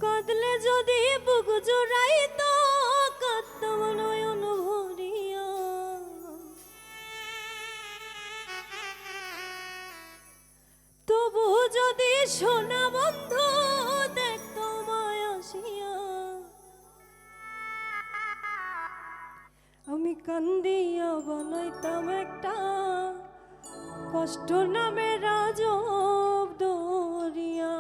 কাঁদলে যদি বুক জুড়াইতো কাঁদতাম নয়ন ভরিয়া। তবু যদি সোনা বন্ধু দেখতো মায় আসিয়া, আমি কান্দিয়া বানাইতাম একটা কষ্ট নামে রাজব দরিয়া।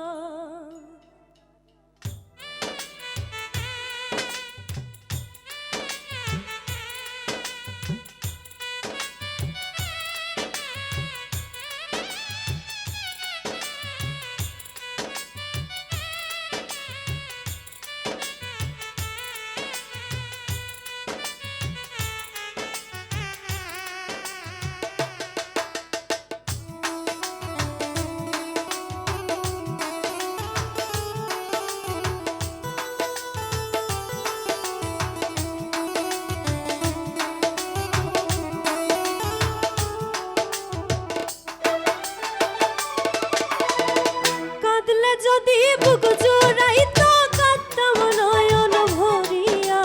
যদি বুক জুড়াইতো কাঁদতাম নয়ন ভরিয়া।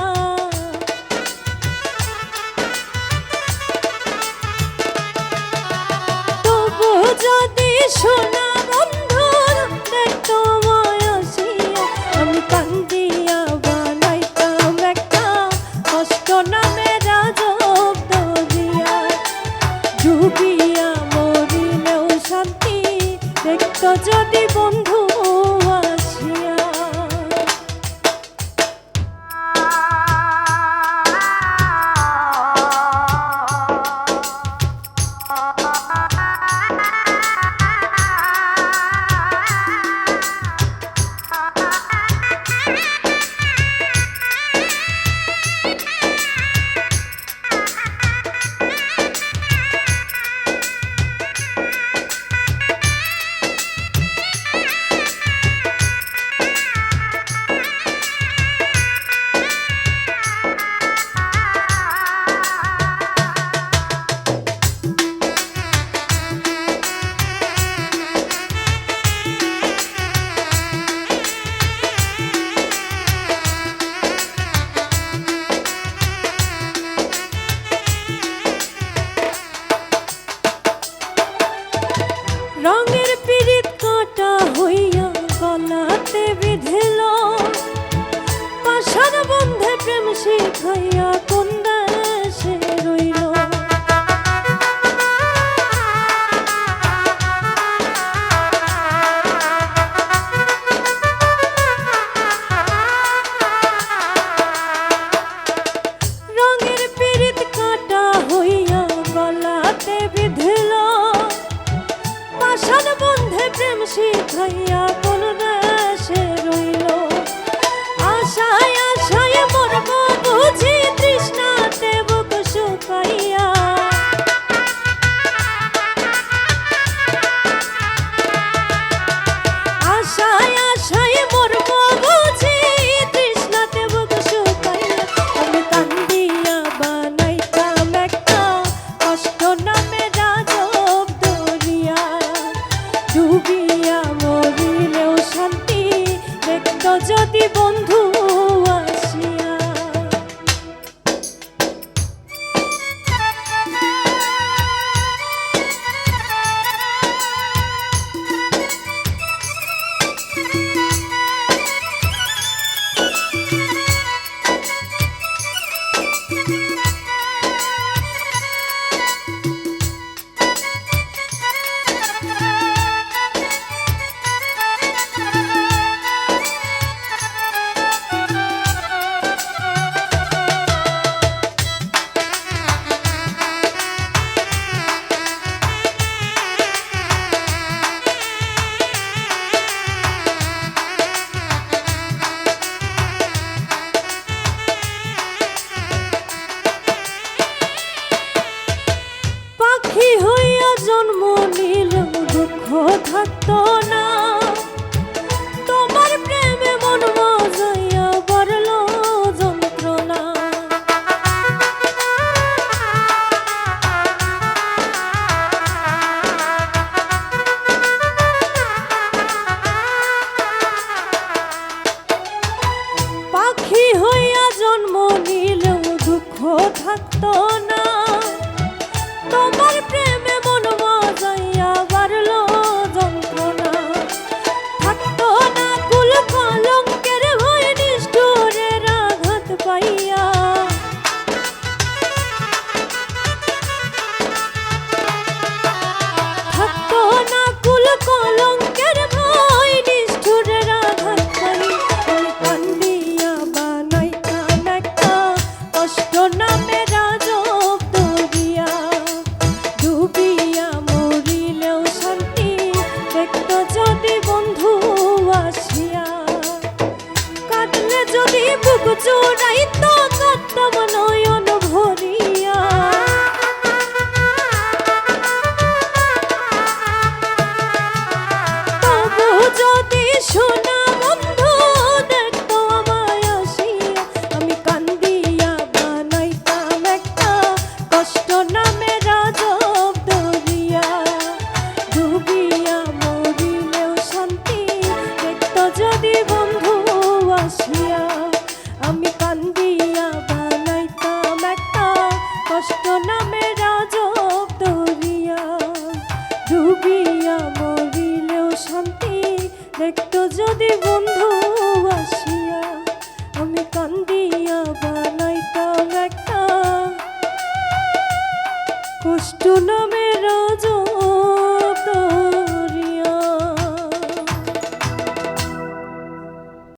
তবু যদি সোনা বন্ধু দেখতো মায় আসিয়া, আমি কান্দিয়া বানাইতাম একটা কষ্ট নামে রাজব দরিয়া। ডুবিয়া মরিলেও শান্তি দেখতো যদি বন্ধু আসিয়া। রঙের পিরিত কাঁটা হইয়া গলাতে বিঁধিল, পাশার বন্ধে প্রেম শিখাইয়া কোন দেশে রইল। রঙের পিরিত কাঁটা হইয়া গলাতে বিঁধিল, পাশার বন্ধে প্রেম শিখাইয়া কোন দেশে রইল। আশায় আশায় মরব বুঝি তৃষ্ণাতে বুক শুকাইয়া। আশায় আশায় মরব বুঝি তৃষ্ণাতে বুক শুকাইয়া। আমি কান্দিয়া বানাইতাম একটা কষ্ট নামে রাজব দরিয়া। ডুবিয়া মরিলেও শান্তি দেখতো যদি বন্ধু আসিয়া। পাখি হইয়া জন্ম নিলেও দুঃখ থাকতো না, তোমার প্রেমে মন মজাইয়া বাড়লো যন্ত্রণা। থাকতো না কুল কলঙ্কের ভয় নিষ্ঠুরের আঘাত পাইয়া, থাকতো না কুল কলঙ্কের ভয় নিষ্ঠুরের আঘাত পাইয়া। আমি কান্দিয়া বানাইতাম একটা কষ্ট নামের আজব দরিয়া, ডুবিয়া মরিলেও শান্তি দেখতো যদি বন্ধু আসিয়া। কাঁদলে যদি বুক জুড়াইতো কাঁদতাম নয়ন ভরিয়া। তবু যদি শোনা বন্ধু দেখতো আমায় আসিয়া, আমি কান্দিয়া বানাইতাম একটা কষ্ট নামের আজব দরিয়া, ডুবিয়া মরিলেও শান্তি দেখতো যদি বন্ধু আসিয়া। আমি কান্দিয়া বানাইতাম একটা কষ্ট নামের আজব দরিয়া, ডুবিয়া মরিলেও শান্তি দেখতো যদি বন্ধু আসিয়া।